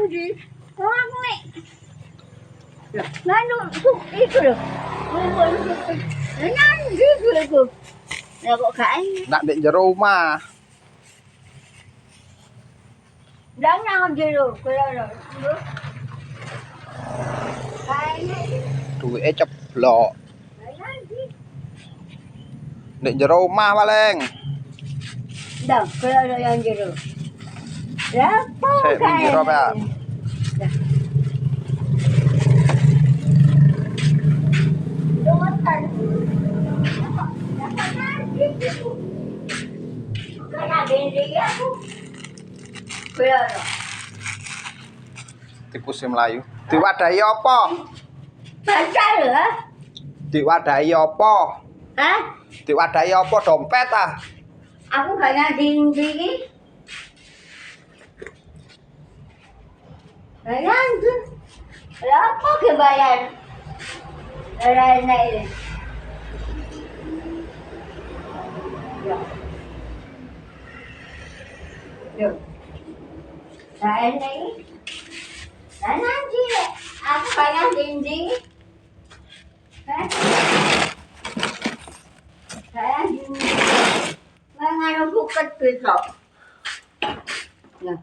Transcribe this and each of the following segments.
nanti. Orang ni. Lalu itu loh. Nanti itu. Ya kok kain. Nak dek jero omah. Jangan jero kalau kain. Duwe ceblok. Nanti. Dek jero omah paling. Dah, kalau yang jero. Apa Sik kain? jero Pak. Tikus Melayu. Diwadahi apa? Baca ya? Diwadahi apa? Hah? Diwadahi apa dompet ah? Aku kaya dinding. Ayan tu. Apa kebayar? Lain ini. Ya. Yo. Lain ini. Nanti aku kaya dinding. Hah? Kaya dinding. Mengano buket besok. Nah.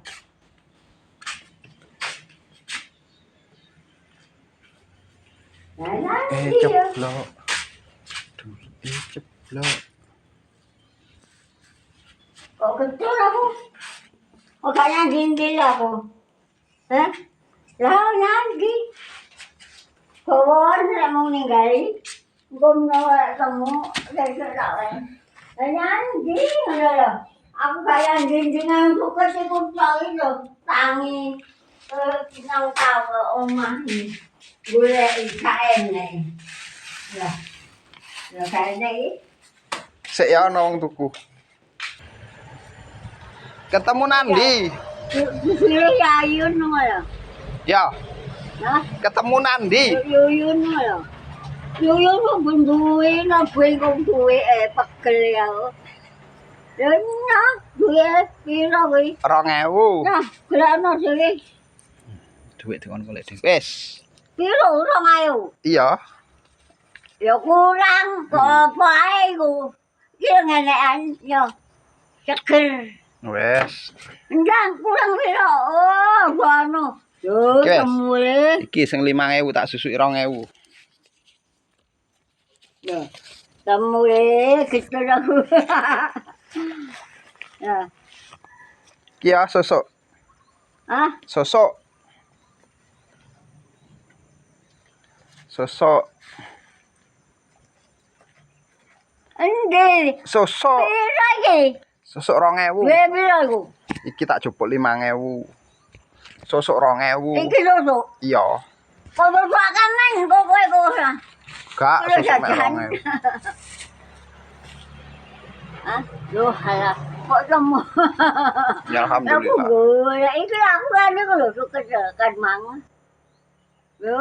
Ceblok. Duwe ceblok. Kok betul aku? Kok kaya dinding aku? Hah? Lah nanti. Kawan saya mau ninggalin. Gom nawa kamu dari sekarang. Nanti ada. Aku kaya dindingan bukan ikut cari loh. Tangi. Nang tahu ke omah ni. Gula IKN ni. Lah. Lah kayak ni. Sik ya ana wong tuku. Ketemu nandi? Suruh Yayun malah. Ya, Hah? ketemu nandi? Yuyun malah. Yuyun kok bunduin na buhay kong duwe pagkal yaw. Yan na, duwe, pira weh. 2000. Nah, kaya na sige. Duit dikon golek dhewe. Wis. Pira orang ayo. Iya. Ya kurang, apa ae ku. Kira ngenean, ya. Ceker. Wis. Enggak, kurang pira. Oh, ano. Yo, Yes. semule. Iki sing 5000 tak susuki 2000. Ya. Semule, kita dah. Ya. Iki ya sosok. Hah? Sosok. Sosok. Endi? Sosok. Pira iki? Sosok 2000. Gue pira iku? Iki tak jupuk 5000. Sosok 2000. Iki sosok. Iya. Kok berpakan nang kok kowe kok. Gak Kulo sosok mek jajan. 2000. Hah? Loh, halah. Kok temu? Ya alhamdulillah. Aku golek iki aku kan iku lho suket kan mang. Yo.